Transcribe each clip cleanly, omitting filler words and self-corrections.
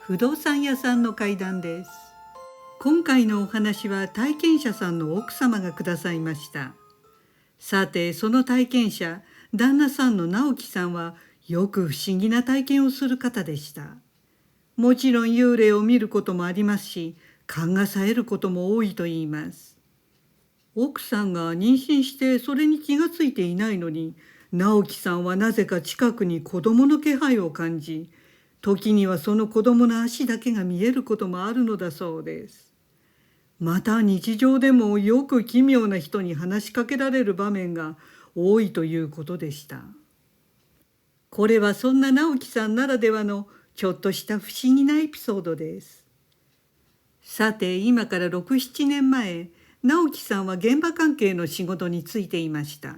不動産屋さんの怪談です。今回のお話は体験者さんの奥様がくださいました。さて、その体験者、旦那さんの直樹さんはよく不思議な体験をする方でした。もちろん幽霊を見ることもありますし、勘が冴えることも多いと言います。奥さんが妊娠してそれに気がついていないのに、直樹さんはなぜか近くに子供の気配を感じ、時にはその子供の足だけが見えることもあるのだそうです。また日常でもよく奇妙な人に話しかけられる場面が多いということでした。これはそんな直樹さんならではのちょっとした不思議なエピソードです。さて、今から6、7年前、直樹さんは現場関係の仕事に就いていました。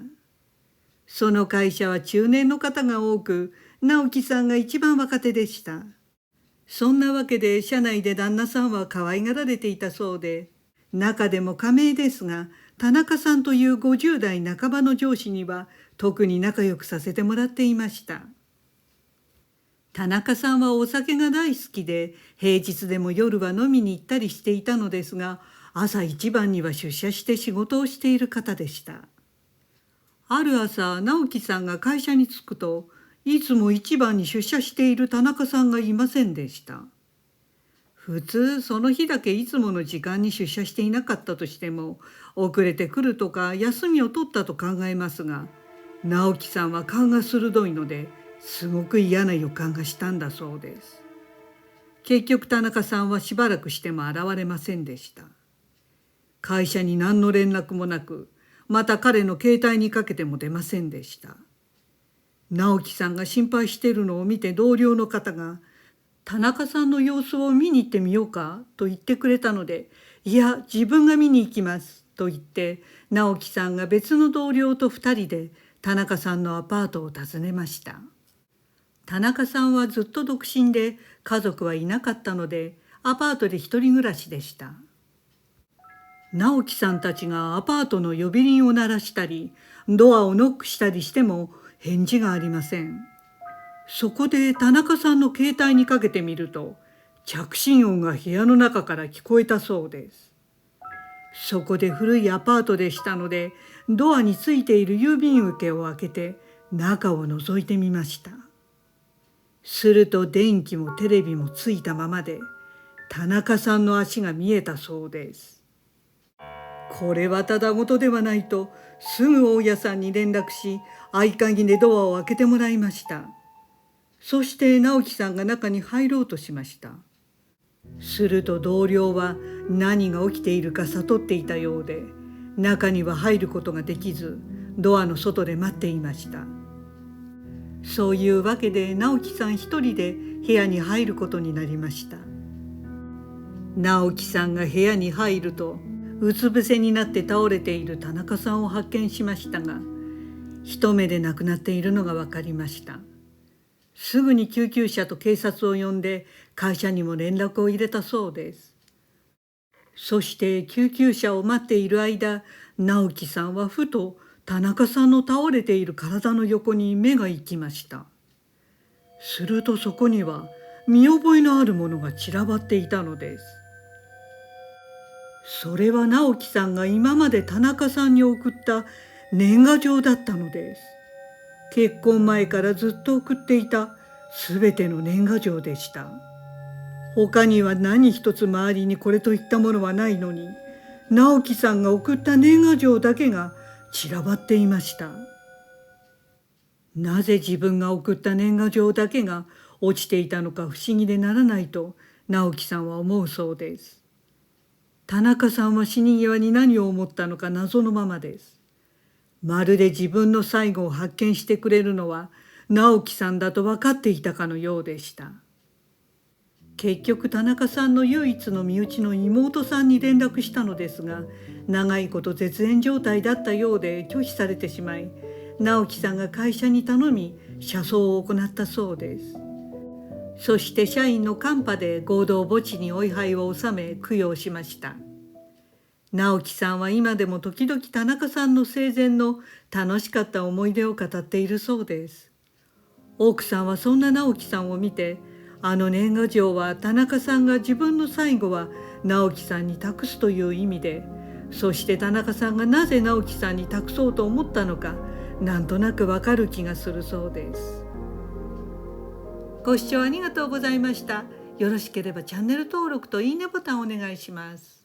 その会社は中年の方が多く、直樹さんが一番若手でした。そんなわけで社内で旦那さんは可愛がられていたそうで、中でも仮名ですが、田中さんという50代半ばの上司には特に仲良くさせてもらっていました。田中さんはお酒が大好きで、平日でも夜は飲みに行ったりしていたのですが、朝一番には出社して仕事をしている方でした。ある朝、直樹さんが会社に着くと、いつも一番に出社している田中さんがいませんでした。普通、その日だけいつもの時間に出社していなかったとしても、遅れてくるとか休みを取ったと考えますが、直樹さんは勘が鋭いので、すごく嫌な予感がしたんだそうです。結局田中さんはしばらくしても現れませんでした。会社に何の連絡もなく、また彼の携帯にかけても出ませんでした。直樹さんが心配しているのを見て同僚の方が、田中さんの様子を見に行ってみようかと言ってくれたので、いや、自分が見に行きますと言って、直樹さんが別の同僚と2人で田中さんのアパートを訪ねました。田中さんはずっと独身で家族はいなかったので、アパートで一人暮らしでした。直樹さんたちがアパートの呼び鈴を鳴らしたり、ドアをノックしたりしても返事がありません。そこで田中さんの携帯にかけてみると、着信音が部屋の中から聞こえたそうです。そこで古いアパートでしたので、ドアについている郵便受けを開けて中を覗いてみました。すると電気もテレビもついたままで、田中さんの足が見えたそうです。これはただごとではないと、すぐ大家さんに連絡し、合鍵でドアを開けてもらいました。そして直樹さんが中に入ろうとしました。すると同僚は何が起きているか悟っていたようで、中には入ることができず、ドアの外で待っていました。そういうわけで直樹さん一人で部屋に入ることになりました。直樹さんが部屋に入ると、うつ伏せになって倒れている田中さんを発見しましたが、一目で亡くなっているのが分かりました。すぐに救急車と警察を呼んで会社にも連絡を入れたそうです。そして救急車を待っている間、直樹さんはふと田中さんの倒れている体の横に目が行きました。するとそこには見覚えのあるものが散らばっていたのです。それは直樹さんが今まで田中さんに送った年賀状だったのです。結婚前からずっと送っていたすべての年賀状でした。他には何一つ周りにこれといったものはないのに、直樹さんが送った年賀状だけが散らばっていました。なぜ自分が送った年賀状だけが落ちていたのか不思議でならないと直樹さんは思うそうです。田中さんは死に際に何を思ったのか謎のままです。まるで自分の最後を発見してくれるのは直樹さんだと分かっていたかのようでした。結局田中さんの唯一の身内の妹さんに連絡したのですが、長いこと絶縁状態だったようで拒否されてしまい、直樹さんが会社に頼み車葬を行ったそうです。そして社員のカンパで合同墓地にお位牌を納め供養しました。直樹さんは今でも時々田中さんの生前の楽しかった思い出を語っているそうです。奥さんはそんな直樹さんを見て、あの年賀状は田中さんが自分の最後は直樹さんに託すという意味で、そして田中さんがなぜ直樹さんに託そうと思ったのか、なんとなくわかる気がするそうです。ご視聴ありがとうございました。よろしければチャンネル登録といいねボタンをお願いします。